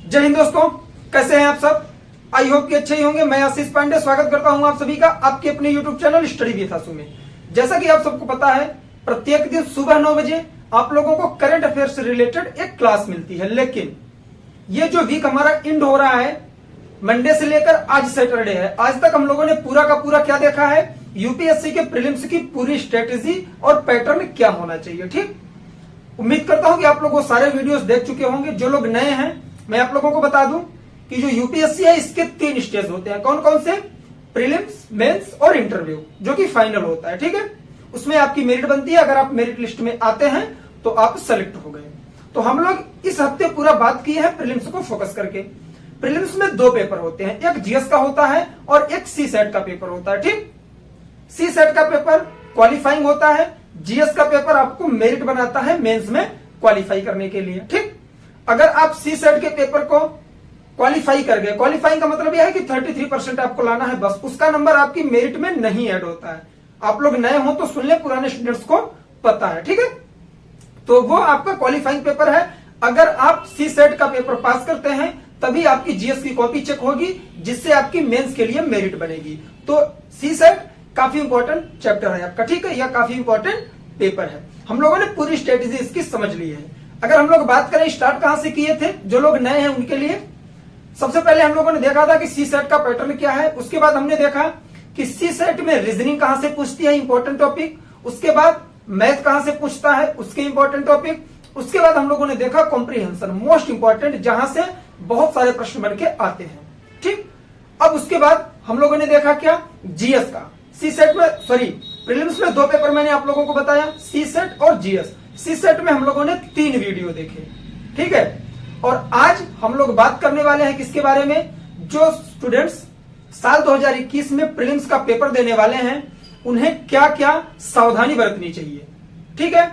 जय हिंद दोस्तों, कैसे हैं आप सब। आई होप कि अच्छे ही होंगे। मैं आशीष पांडे स्वागत करता हूं आप सभी का आपके अपने यूट्यूब चैनल स्टडी विद आशु में। जैसा कि आप सबको पता है, प्रत्येक दिन सुबह 9 बजे आप लोगों को करंट अफेयर से रिलेटेड एक क्लास मिलती है। लेकिन ये जो वीक हमारा एंड हो रहा है, मंडे से लेकर आज सैटरडे है, आज तक हम लोगों ने पूरा का पूरा क्या देखा है, यूपीएससी के प्रीलिम्स की पूरी स्ट्रेटेजी और पैटर्न क्या होना चाहिए। ठीक, उम्मीद करता हूं कि आप लोग वो सारे वीडियोस देख चुके होंगे। जो लोग नए हैं, मैं आप लोगों को बता दूं कि जो यूपीएससी है इसके 3 स्टेज होते हैं। कौन कौन से? प्रीलिम्स, मेंस और इंटरव्यू, जो कि फाइनल होता है। ठीक है, उसमें आपकी मेरिट बनती है। अगर आप मेरिट लिस्ट में आते हैं तो आप सेलेक्ट हो गए। तो हम लोग इस हफ्ते पूरा बात किए हैं प्रीलिम्स को फोकस करके। प्रीलिम्स में 2 पेपर होते हैं, एक जीएस का होता है और एक सी सेट का पेपर होता है। ठीक, सी सेट का पेपर क्वालिफाइंग होता है, जीएस का पेपर आपको मेरिट बनाता है मेंस में क्वालिफाई करने के लिए। ठीक, अगर आप सी सेट के पेपर को क्वालिफाई कर गए, क्वालिफाइंग का मतलब यह है कि 33% आपको लाना है, बस उसका नंबर आपकी मेरिट में नहीं ऐड होता है। आप लोग नए हो तो सुन ले, पुराने स्टूडेंट्स को पता है। ठीक है, तो वो आपका क्वालिफाइंग पेपर है। अगर आप सी सेट का पेपर पास करते हैं तभी आपकी जीएस की कॉपी चेक होगी, जिससे आपकी मेंस के लिए मेरिट बनेगी। तो सी सेट काफी इंपॉर्टेंट चैप्टर है आपका। ठीक है, यह काफी इंपॉर्टेंट पेपर है। हम लोगों ने पूरी स्ट्रेटेजी इसकी समझ ली है। अगर हम लोग बात करें स्टार्ट कहां से किए थे, जो लोग नए हैं उनके लिए, सबसे पहले हम लोगों ने देखा था कि सी सेट का पैटर्न क्या है। उसके बाद हमने देखा कि सी सेट में रीजनिंग कहां से पूछती है, इंपॉर्टेंट टॉपिक। उसके बाद मैथ कहां से पूछता है, उसके इंपॉर्टेंट टॉपिक। उसके बाद हम लोगों ने देखा कॉम्प्रिहेंशन, मोस्ट इंपॉर्टेंट, जहां से बहुत सारे प्रश्न बन के आते हैं। ठीक, अब उसके बाद हम लोगों ने देखा क्या, जीएस का। सी सेट में, सॉरी, प्रीलिम्स में 2 पेपर मैंने आप लोगों को बताया, सी सेट और जीएस। सी सेट में हम लोगों ने 3 वीडियो देखे। ठीक है, और आज हम लोग बात करने वाले हैं किसके बारे में, जो स्टूडेंट्स साल 2021 में प्रीलिम्स का पेपर देने वाले हैं उन्हें क्या क्या सावधानी बरतनी चाहिए। ठीक है,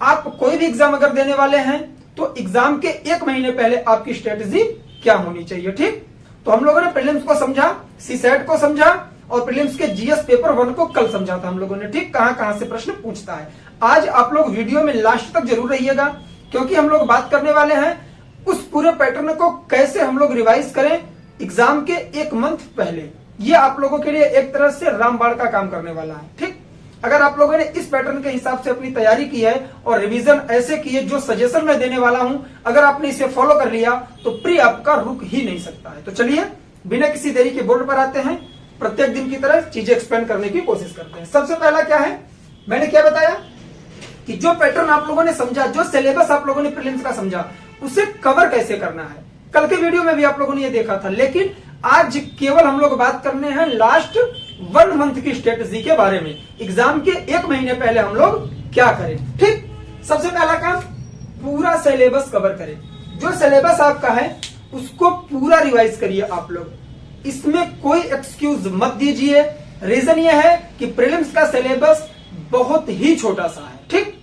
आप कोई भी एग्जाम अगर देने वाले हैं तो एग्जाम के 1 महीने पहले आपकी स्ट्रेटेजी क्या होनी चाहिए। ठीक, तो हम लोगों ने प्रीलिम्स को समझा, सी सेट को समझा और प्रीलिम्स के जीएस पेपर 1 को कल समझा था हम लोगों ने। ठीक, कहां कहां से प्रश्न पूछता है। आज आप लोग वीडियो में लास्ट तक जरूर रहिएगा, क्योंकि हम लोग बात करने वाले हैं उस पूरे पैटर्न को कैसे हम लोग रिवाइज करें एग्जाम के 1 मंथ पहले। ये आप लोगों के लिए एक तरह से रामबाण का काम करने वाला है। ठीक, अगर आप लोगों ने इस पैटर्न के हिसाब से अपनी तैयारी की है और रिवीजन ऐसे की है, जो सजेशन मैं देने वाला हूं, अगर आपने इसे फॉलो कर लिया तो प्री आपका रुक ही नहीं सकता है। तो चलिए बिना किसी देरी के बोर्ड पर आते हैं, प्रत्येक दिन की तरह चीजें एक्सप्लेन करने की कोशिश करते हैं। सबसे पहला क्या है, मैंने क्या बताया कि जो पैटर्न आप लोगों ने समझा, जो सिलेबस आप लोगों ने प्रीलिम्स का समझा, उसे कवर कैसे करना है। कल के वीडियो में भी आप लोगों ने ये देखा था, लेकिन आज केवल हम लोग बात करने हैं लास्ट 1 मंथ की स्ट्रेटेजी के बारे में। एग्जाम के 1 महीने पहले हम लोग क्या करें। ठीक, सबसे पहला काम, पूरा सिलेबस कवर करें। जो सिलेबस आपका है उसको पूरा रिवाइज करिए आप लोग, इसमें कोई एक्सक्यूज मत दीजिए। रीजन ये है कि प्रीलिम्स का सिलेबस बहुत ही छोटा सा है। ठीक,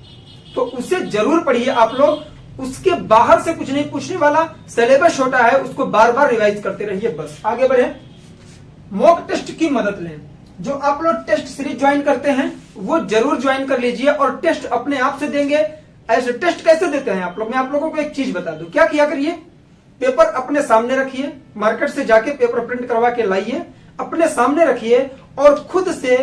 तो उसे जरूर पढ़िए आप लोग, उसके बाहर से कुछ नहीं पूछने वाला। सिलेबस छोटा है, उसको बार बार रिवाइज करते रहिए। बस आगे बढ़े, मॉक टेस्ट की मदद लें। जो आप लोग टेस्ट सीरीज ज्वाइन करते हैं वो जरूर ज्वाइन कर लीजिए और टेस्ट अपने आप से देंगे। ऐसे टेस्ट कैसे देते हैं आप लोग, मैं आप लोगों को एक चीज बता दूं। क्या किया करिए, पेपर अपने सामने रखिए, मार्केट से जाके पेपर प्रिंट करवा के लाइए, अपने सामने रखिए और खुद से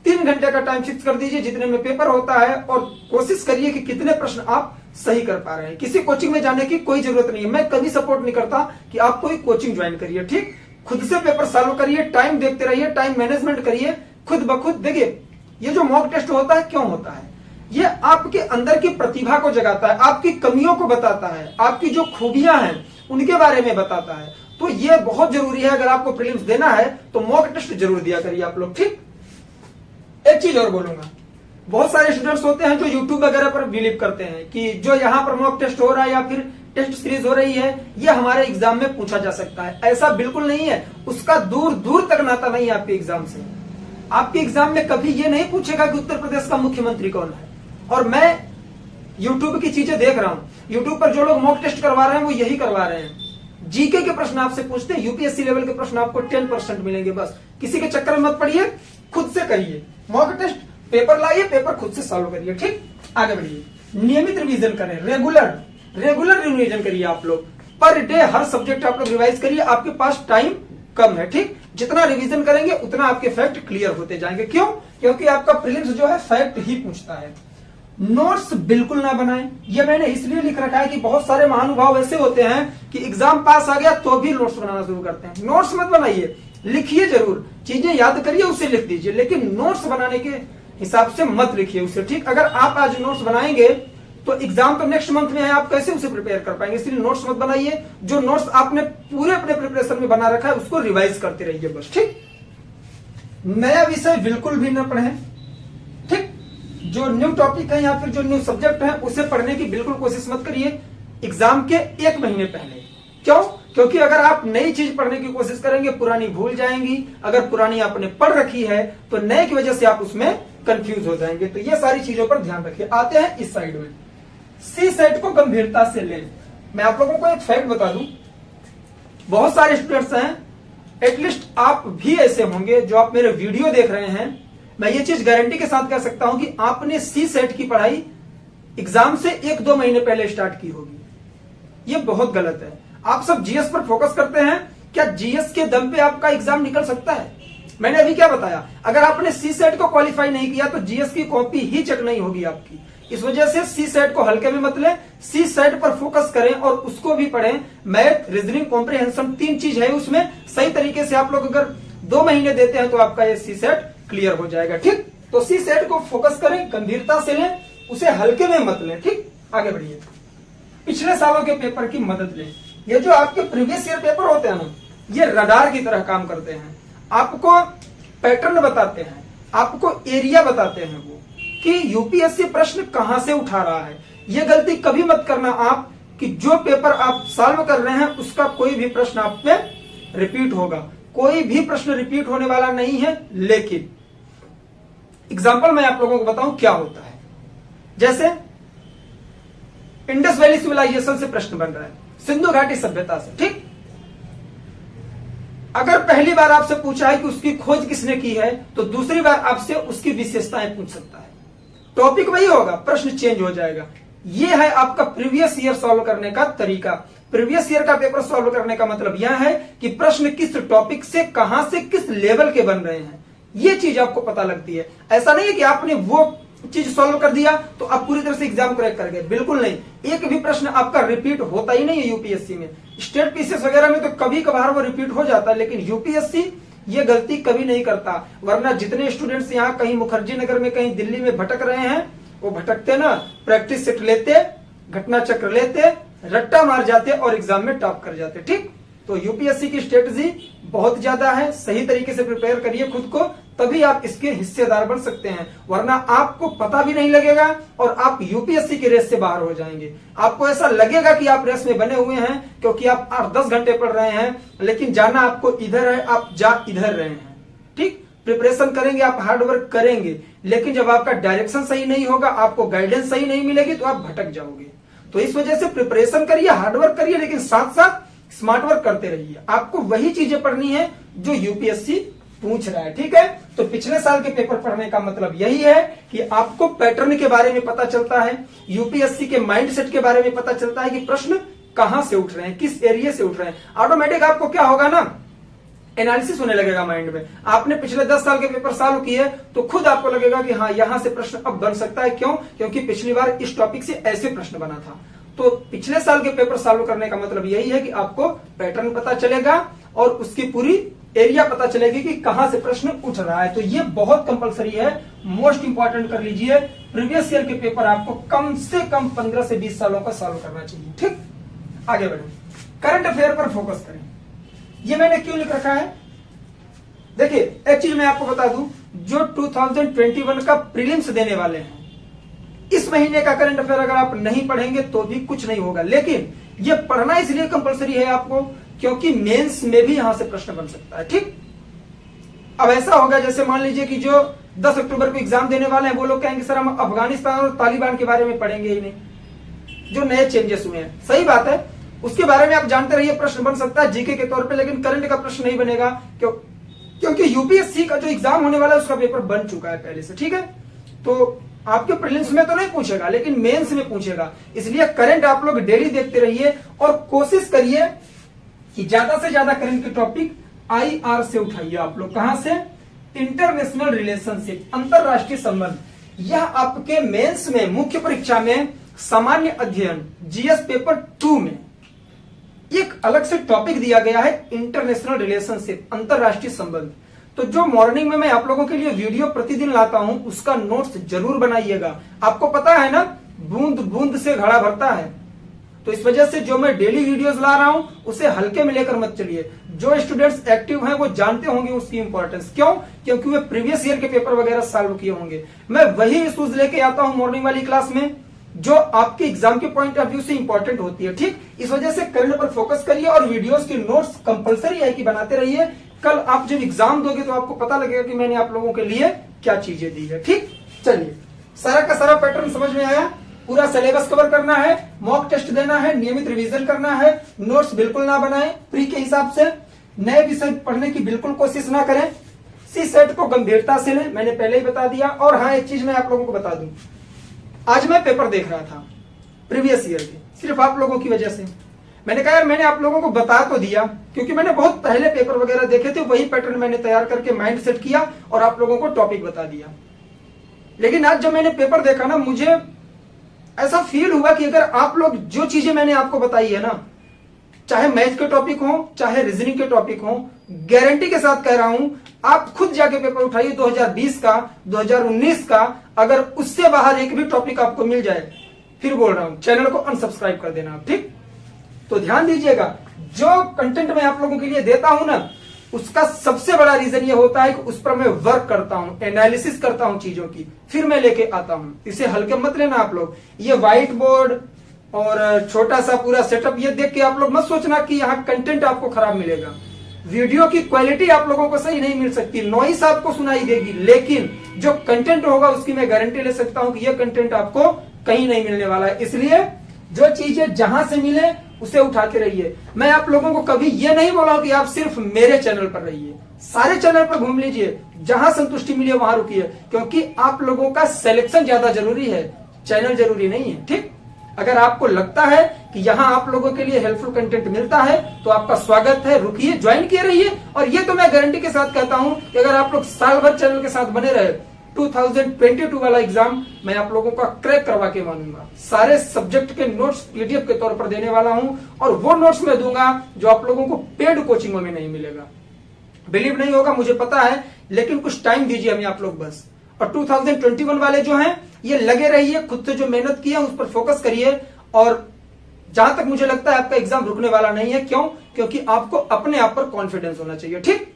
3 घंटे का टाइम फिक्स कर दीजिए जितने में पेपर होता है, और कोशिश करिए कि कितने प्रश्न आप सही कर पा रहे हैं। किसी कोचिंग में जाने की कोई जरूरत नहीं है। मैं कभी सपोर्ट नहीं करता कि आप कोई कोचिंग ज्वाइन करिए। ठीक, खुद से पेपर सॉल्व करिए, टाइम देखते रहिए, टाइम मैनेजमेंट करिए खुद ब खुद। देखिए, ये जो मॉक टेस्ट होता है क्यों होता है, ये आपके अंदर की प्रतिभा को जगाता है, आपकी कमियों को बताता है, आपकी जो खूबियां हैं उनके बारे में बताता है। तो ये बहुत जरूरी है। अगर आपको प्रीलिम्स देना है तो मॉक टेस्ट जरूर दिया करिए आप लोग। ठीक, एक चीज और बोलूंगा, बहुत सारे स्टूडेंट्स होते हैं जो यूट्यूब वगैरह पर बिलीव करते हैं कि जो यहाँ पर मॉक टेस्ट हो रहा है या फिर टेस्ट सीरीज हो रही है, ये हमारे एग्जाम में पूछा जा सकता है। ऐसा बिल्कुल नहीं है, उसका दूर दूर तक नाता नहीं है आपके एग्जाम से। आपके एग्जाम में कभी ये नहीं पूछेगा कि उत्तर प्रदेश का मुख्यमंत्री कौन है। और मैं यूट्यूब की चीजें देख रहा हूं, यूट्यूब पर जो लोग मॉक टेस्ट करवा रहे हैं वो यही करवा रहे हैं। जीके के प्रश्न आपसे पूछते हैं, यूपीएससी लेवल के प्रश्न आपको 10% मिलेंगे। बस किसी के चक्कर में मत पड़िए, खुद से करिए मॉक टेस्ट, पेपर लाइए, पेपर खुद से सॉल्व करिए। ठीक, आगे बढ़िए, नियमित रिवीजन करें, रेगुलर रिवीजन करिए आप लोग। पर डे हर सब्जेक्ट आप लोग रिवाइज करिए, आपके पास टाइम कम है। ठीक, जितना रिवीजन करेंगे उतना आपके फैक्ट क्लियर होते जाएंगे। क्यों? क्योंकि आपका प्रीलिम्स जो है फैक्ट ही पूछता है। नोट्स बिल्कुल ना बनाएं, ये मैंने इसलिए लिख रखा है कि बहुत सारे महानुभाव ऐसे होते हैं कि एग्जाम पास आ गया तो भी नोट्स बनाना शुरू करते हैं। नोट्स मत बनाइए, लिखिए जरूर, चीजें याद करिए, उसे लिख दीजिए, लेकिन नोट्स बनाने के हिसाब से मत लिखिए उसे। ठीक, अगर आप आज नोट्स बनाएंगे तो एग्जाम तो नेक्स्ट मंथ में है, आप कैसे उसे प्रिपेयर कर पाएंगे? इसलिए नोट्स मत बनाइए, जो नोट्स आपने पूरे अपने प्रिपरेशन में बना रखा है उसको रिवाइज करते रहिए बस। ठीक, नया विषय बिल्कुल भी न पढ़ें। ठीक, जो न्यू टॉपिक है या फिर जो न्यू सब्जेक्ट है उसे पढ़ने की बिल्कुल कोशिश मत करिए एग्जाम के 1 महीने पहले। क्यों? क्योंकि अगर आप नई चीज पढ़ने की कोशिश करेंगे पुरानी भूल जाएंगी, अगर पुरानी आपने पढ़ रखी है तो नए की वजह से आप उसमें कंफ्यूज हो जाएंगे। तो ये सारी चीजों पर ध्यान रखिए। आते हैं इस साइड में, सी सेट को गंभीरता से लें। मैं आप लोगों को एक फैक्ट बता दूं, बहुत सारे स्टूडेंट्स हैं, एटलीस्ट आप भी ऐसे होंगे जो आप मेरे वीडियो देख रहे हैं, मैं ये चीज गारंटी के साथ कह सकता हूं कि आपने सी सेट की पढ़ाई एग्जाम से 1-2 महीने पहले स्टार्ट की होगी। ये बहुत गलत है। आप सब जीएस पर फोकस करते हैं, क्या जीएस के दम पे आपका एग्जाम निकल सकता है? मैंने अभी क्या बताया, अगर आपने सी सेट को क्वालिफाई नहीं किया तो जीएस की कॉपी ही चेक नहीं होगी आपकी। इस वजह से सी सेट को हल्के में मत लें, सी सेट पर फोकस करें और उसको भी पढ़ें। मैथ, रीजनिंग, कॉम्प्रिहेंशन 3 चीज है उसमें, सही तरीके से आप लोग अगर 2 महीने देते हैं तो आपका ये सी सेट क्लियर हो जाएगा। ठीक, तो सी सेट को फोकस करें, गंभीरता से लें, उसे हल्के में मत लें। ठीक, आगे बढ़िए। पिछले सालों के पेपर की मदद लें। ये जो आपके प्रीवियस ईयर पेपर होते हैं ना, ये रडार की तरह काम करते हैं। आपको पैटर्न बताते हैं, आपको एरिया बताते हैं वो कि यूपीएससी प्रश्न कहां से उठा रहा है। ये गलती कभी मत करना आप कि जो पेपर आप सॉल्व कर रहे हैं उसका कोई भी प्रश्न आप पे रिपीट होगा। कोई भी प्रश्न रिपीट होने वाला नहीं है। लेकिन एग्जाम्पल मैं आप लोगों को बताऊं क्या होता है। जैसे इंडस वैली सिविलाइजेशन से प्रश्न बन रहा है, सिंधु घाटी सभ्यता से। ठीक, अगर पहली बार आपसे पूछा है कि उसकी खोज किसने की है तो दूसरी बार आपसे उसकी विशेषताएं पूछ सकता है। टॉपिक वही होगा, प्रश्न चेंज हो जाएगा। यह है आपका प्रीवियस ईयर सॉल्व करने का तरीका। प्रीवियस ईयर का पेपर सॉल्व करने का मतलब यह है कि प्रश्न किस टॉपिक से, कहां से, किस लेवल के बन रहे हैं, ये चीज आपको पता लगती है। ऐसा नहीं है कि आपने वो चीज सॉल्व कर दिया तो आप पूरी तरह से एग्जाम क्रैक कर गए, बिल्कुल नहीं। एक भी प्रश्न आपका रिपीट होता ही नहीं है यूपीएससी में। स्टेट पीसीएस वगैरह में तो कभी कभार वो रिपीट हो जाता है, लेकिन यूपीएससी ये गलती कभी नहीं करता। वरना जितने स्टूडेंट्स यहाँ कहीं मुखर्जी नगर में, कहीं दिल्ली में भटक रहे हैं, वो भटकते ना, प्रैक्टिस सेट लेते, घटना चक्र लेते, रट्टा मार जाते और एग्जाम में टॉप कर जाते। ठीक, तो यूपीएससी की स्ट्रेटजी बहुत ज्यादा है। सही तरीके से प्रिपेयर करिए खुद को, तभी आप इसके हिस्सेदार बन सकते हैं। वरना आपको पता भी नहीं लगेगा और आप यूपीएससी की रेस से बाहर हो जाएंगे। आपको ऐसा लगेगा कि आप रेस में बने हुए हैं क्योंकि आप 8-10 घंटे पढ़ रहे हैं, लेकिन जाना आपको इधर है, आप जा इधर रहे हैं। ठीक, प्रिपरेशन करेंगे, आप हार्डवर्क करेंगे, लेकिन जब आपका डायरेक्शन सही नहीं होगा, आपको गाइडेंस सही नहीं मिलेगी तो आप भटक जाओगे। तो इस वजह से प्रिपरेशन करिए, हार्डवर्क करिए, लेकिन साथ साथ स्मार्ट वर्क करते रहिए। आपको वही चीजें पढ़नी है जो यूपीएससी पूछ रहा है। ठीक है, तो पिछले साल के पेपर पढ़ने का मतलब यही है कि आपको पैटर्न के बारे में पता चलता है, यूपीएससी के माइंडसेट के बारे में पता चलता है कि प्रश्न कहां से उठ रहे हैं, किस एरिया से उठ रहे हैं। ऑटोमेटिक आपको क्या होगा ना, एनालिसिस होने लगेगा माइंड में। आपने पिछले 10 साल के पेपर सॉल्व किए तो खुद आपको लगेगा कि हाँ, यहां से प्रश्न अब बन सकता है। क्यों? क्योंकि पिछली बार इस टॉपिक से ऐसे प्रश्न बना था। तो पिछले साल के पेपर सॉल्व करने का मतलब यही है कि आपको पैटर्न पता चलेगा और उसकी पूरी एरिया पता चलेगी कि कहां से प्रश्न उठ रहा है। तो ये बहुत कंपलसरी है, मोस्ट इंपॉर्टेंट कर लीजिए। प्रीवियस ईयर के पेपर आपको कम से कम 15 से 20 सालों का सॉल्व करना चाहिए। ठीक, आगे बढ़े। करंट अफेयर पर फोकस करें। ये मैंने क्यों लिख रखा है, देखिए एक चीज मैं आपको बता दूं, जो 2021 का प्रीलिम्स देने वाले हैं, इस महीने का करंट अफेयर अगर आप नहीं पढ़ेंगे तो भी कुछ नहीं होगा। लेकिन ये पढ़ना इसलिए कंपलसरी है आपको क्योंकि मेंस में भी यहां से प्रश्न बन सकता है। ठीक, अब ऐसा होगा जैसे मान लीजिए कि जो 10 अक्टूबर को एग्जाम देने वाले हैं वो लोग कहेंगे सर हम अफगानिस्तान और तालिबान के बारे में पढ़ेंगे ही नहीं, जो नए चेंजेस हुए हैं। सही बात है, उसके बारे में आप जानते रहिए, प्रश्न बन सकता है जीके के तौर पे, लेकिन करंट का प्रश्न नहीं बनेगा। क्योंकि यूपीएससी का जो एग्जाम होने वाला है उसका पेपर बन चुका है पहले से। ठीक है, तो आपके प्रीलिम्स में तो नहीं पूछेगा लेकिन मेंस में पूछेगा। इसलिए करंट आप लोग डेली देखते रहिए और कोशिश करिए कि ज्यादा से ज्यादा करंट के टॉपिक IR से उठाइए। आप लोग कहां से? इंटरनेशनल रिलेशनशिप, अंतरराष्ट्रीय संबंध। यह आपके मेंस में, मुख्य परीक्षा में सामान्य अध्ययन GS पेपर 2 में एक अलग से टॉपिक दिया गया है, इंटरनेशनल रिलेशनशिप, अंतरराष्ट्रीय संबंध। तो जो मॉर्निंग में मैं आप लोगों के लिए वीडियो प्रतिदिन लाता हूं उसका नोट्स जरूर बनाइएगा। आपको पता है ना, बूंद बूंद से घड़ा भरता है, तो इस वजह से जो मैं डेली वीडियोस ला रहा हूं उसे हल्के में लेकर मत चलिए। जो स्टूडेंट्स एक्टिव हैं वो जानते होंगे उसकी इंपॉर्टेंस। क्यों? क्योंकि वे प्रीवियस ईयर के पेपर वगैरह सॉल्व किए होंगे। मैं वही इश्यूज लेके आता हूं मॉर्निंग वाली क्लास में जो आपके एग्जाम के पॉइंट ऑफ व्यू से इंपॉर्टेंट होती है। ठीक, इस वजह से करंट पर फोकस करिए और वीडियोस के नोट्स कंपलसरी है कि बनाते रहिए। कल आप जब एग्जाम दोगे तो आपको पता लगेगा कि मैंने आप लोगों के लिए क्या चीजें दी है। ठीक, चलिए, सारा का सारा पैटर्न समझ में आया। पूरा सिलेबस कवर करना है, मॉक टेस्ट देना है, नियमित रिवीजन करना है, नोट्स बिल्कुल ना बनाएं प्री के हिसाब से, नए विषय पढ़ने की बिल्कुल कोशिश ना करें, सी सेट को गंभीरता से लें, मैंने पहले ही बता दिया। और हाँ, एक चीज मैं आप लोगों को बता दूं, आज मैं पेपर देख रहा था प्रीवियस ईयर के, सिर्फ आप लोगों की वजह से। मैंने कहा यार मैंने आप लोगों को बता तो दिया, क्योंकि मैंने बहुत पहले पेपर वगैरह देखे थे, वही पैटर्न मैंने तैयार करके माइंड सेट किया और आप लोगों को टॉपिक बता दिया। लेकिन आज जब मैंने पेपर देखा ना, मुझे ऐसा फील हुआ कि अगर आप लोग जो चीजें मैंने आपको बताई है ना, चाहे मैथ के टॉपिक हो चाहे रीजनिंग के टॉपिक हो, गारंटी के साथ कह रहा हूं, आप खुद जाके पेपर उठाइए 2020 का, 2019 का, अगर उससे बाहर एक भी टॉपिक आपको मिल जाए, फिर बोल रहा हूं चैनल को अनसब्सक्राइब कर देना आप। ठीक, तो ध्यान दीजिएगा, जो कंटेंट मैं आप लोगों के लिए देता हूं ना, उसका सबसे बड़ा रीजन ये होता है कि उस पर मैं वर्क करता हूं, एनालिसिस करता हूं चीजों की, फिर मैं लेके आता हूं। इसे हल्के मत लेना आप लोग। ये व्हाइट बोर्ड और छोटा सा पूरा सेटअप ये देख के आप लोग मत सोचना कि यहाँ कंटेंट आपको खराब मिलेगा। वीडियो की क्वालिटी आप लोगों को सही नहीं मिल सकती, नॉइस आपको सुनाई देगी, लेकिन जो कंटेंट होगा उसकी मैं गारंटी ले सकता हूं कि यह कंटेंट आपको कहीं नहीं मिलने वाला है। इसलिए जो चीजें जहां से मिले उसे उठाते रहिए। मैं आप लोगों को कभी ये नहीं बोला कि आप सिर्फ मेरे चैनल पर रहिए, सारे चैनल पर घूम लीजिए, जहां संतुष्टि मिले वहां रुकिए, क्योंकि आप लोगों का सिलेक्शन ज्यादा जरूरी है, चैनल जरूरी नहीं है। ठीक, अगर आपको लगता है कि यहाँ आप लोगों के लिए हेल्पफुल कंटेंट मिलता है तो आपका स्वागत है, रुकिए, ज्वाइन किए रहिए। और ये तो मैं गारंटी के साथ कहता हूं कि अगर आप लोग साल भर चैनल के साथ बने रहे, 2022 वाला एग्जाम मैं आप लोगों का क्रैक करवा के मानूंगा। सारे सब्जेक्ट के नोट्स PDF के तौर पर देने वाला हूं, और वो नोट्स मैं दूंगा जो आप लोगों को पेड कोचिंगों में नहीं मिलेगा। बिलीव नहीं होगा मुझे पता है, लेकिन कुछ टाइम दीजिए हमें आप लोग बस। और 2021 वाले जो हैं, ये लगे रहिए, खुद से जो मेहनत की है उस पर फोकस करिए। और जहां तक मुझे लगता है आपका एग्जाम रुकने वाला नहीं है। क्यों? क्योंकि आपको अपने आप पर कॉन्फिडेंस होना चाहिए। ठीक।